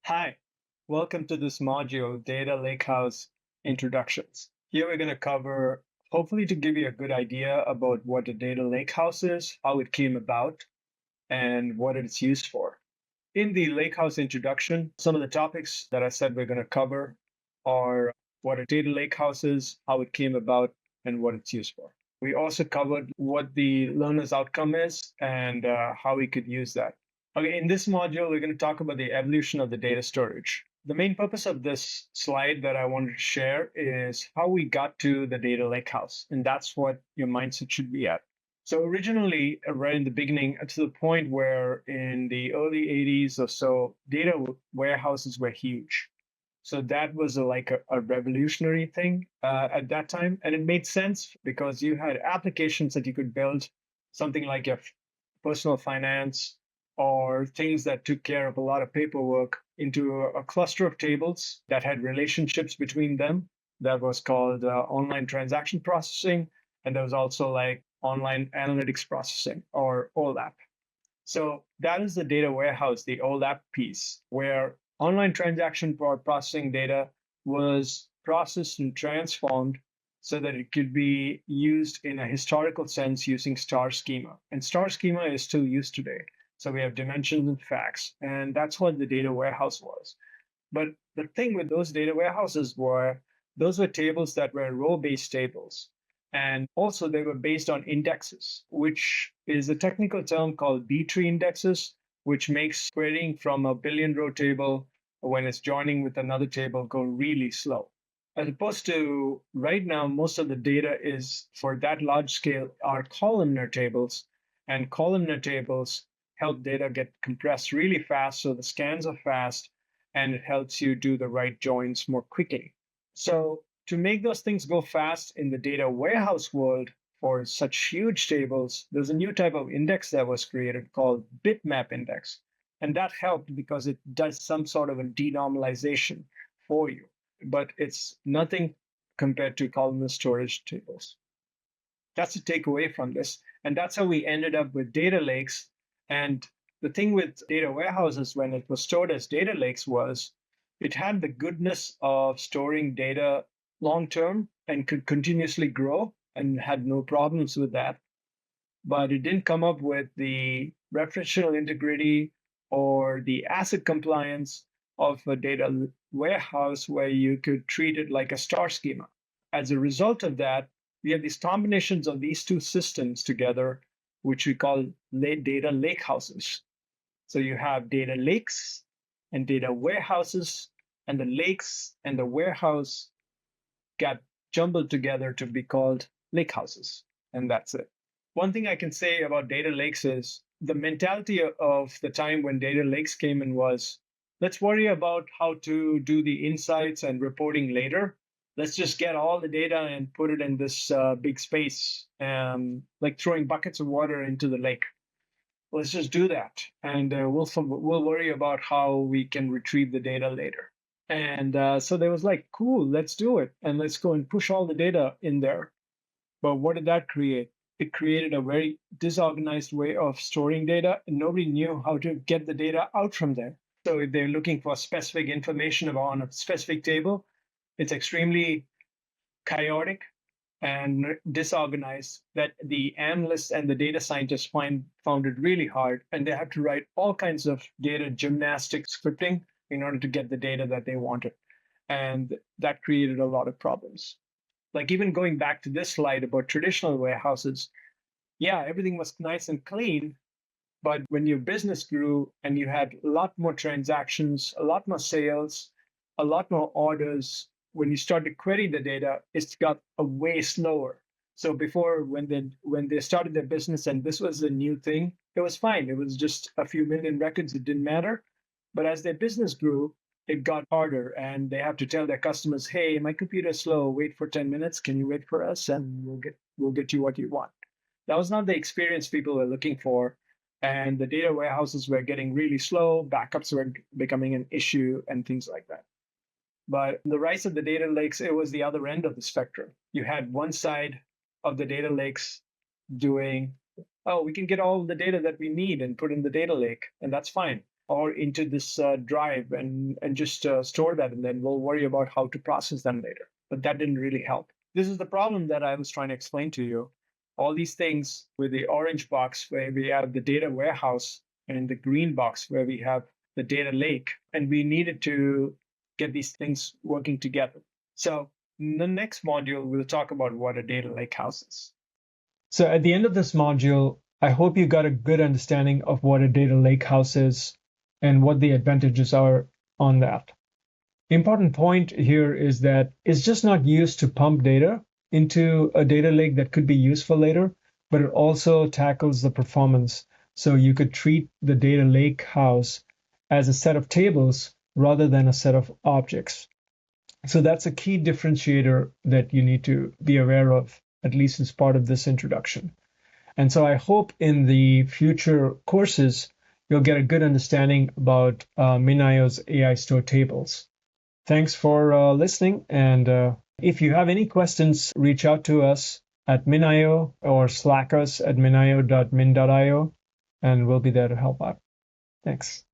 Hi, welcome to this module, Data Lakehouse Introductions. Here we're going to cover, hopefully to give you a good idea about what a data lakehouse is, how it came about, and what it's used for. In the Lakehouse introduction, some of the topics that I said we're going to cover are what a data lakehouse is, how it came about, and what it's used for. We also covered what the learner's outcome is and how we could use that. Okay, in this module, we're going to talk about the evolution of the data storage. The main purpose of this slide that I wanted to share is how we got to the data lakehouse, and that's what your mindset should be at. So originally, right in the beginning, to the point where in the early 80s or so, data warehouses were huge. So that was like a revolutionary thing at that time. And it made sense because you had applications that you could build, something like your personal finance or things that took care of a lot of paperwork into a cluster of tables that had relationships between them. That was called online transaction processing. And there was also like online analytics processing or OLAP. So that is the data warehouse, the OLAP piece, where online transaction processing data was processed and transformed so that it could be used in a historical sense using star schema. And star schema is still used today. So we have dimensions and facts, and that's what the data warehouse was. But the thing with those data warehouses were those were tables that were row-based tables. And also they were based on indexes, which is a technical term called B-tree indexes, which makes querying from a billion row table when it's joining with another table go really slow. As opposed to right now, most of the data is for that large scale are columnar tables, and columnar tables help data get compressed really fast. So the scans are fast and it helps you do the right joins more quickly. So to make those things go fast in the data warehouse world for such huge tables, there's a new type of index that was created called bitmap index. And that helped because it does some sort of a denormalization for you, but it's nothing compared to columnar storage tables. That's the takeaway from this. And that's how we ended up with data lakes. And the thing with data warehouses when it was stored as data lakes was it had the goodness of storing data long term and could continuously grow and had no problems with that. But it didn't come up with the referential integrity or the ACID compliance of a data warehouse where you could treat it like a star schema. As a result of that, we have these combinations of these two systems together, which we call data lakehouses. So you have data lakes and data warehouses, and the lakes and the warehouse got jumbled together to be called lakehouses. And that's it. One thing I can say about data lakes is the mentality of the time when data lakes came in was let's worry about how to do the insights and reporting later. Let's just get all the data and put it in this big space, like throwing buckets of water into the lake. Let's just do that, and we'll worry about how we can retrieve the data later. And so they was like, cool, let's do it, and let's go and push all the data in there. But what did that create? It created a very disorganized way of storing data, and nobody knew how to get the data out from there. So if they're looking for specific information on a specific table, it's extremely chaotic and disorganized that the analysts and the data scientists found it really hard. And they had to write all kinds of data gymnastics scripting in order to get the data that they wanted. And that created a lot of problems. Like even going back to this slide about traditional warehouses, yeah, everything was nice and clean. But when your business grew and you had a lot more transactions, a lot more sales, a lot more orders, when you start to query the data, it's got a way slower. So before, when they started their business and this was a new thing, it was fine. It was just a few million records. It didn't matter. But as their business grew, it got harder, and they have to tell their customers, "Hey, my computer's slow. Wait for 10 minutes. Can you wait for us, and we'll get you what you want." That was not the experience people were looking for, and the data warehouses were getting really slow. Backups were becoming an issue, and things like that. But the rise of the data lakes, it was the other end of the spectrum. You had one side of the data lakes doing, oh, we can get all the data that we need and put in the data lake, and that's fine. or into this drive and just store that, and then we'll worry about how to process them later. But that didn't really help. This is the problem that I was trying to explain to you. All these things with the orange box where we have the data warehouse and the green box where we have the data lake, and we needed to get these things working together. So in the next module, we'll talk about what a data lake house is. So at the end of this module, I hope you got a good understanding of what a data lake house is and what the advantages are on that. Important point here is that it's just not used to pump data into a data lake that could be useful later, but it also tackles the performance. So you could treat the data lake house as a set of tables rather than a set of objects. So that's a key differentiator that you need to be aware of, at least as part of this introduction. And so I hope in the future courses, you'll get a good understanding about MinIO's AIStor tables. Thanks for listening. And if you have any questions, reach out to us at MinIO or Slack us at minio.min.io, and we'll be there to help out. Thanks.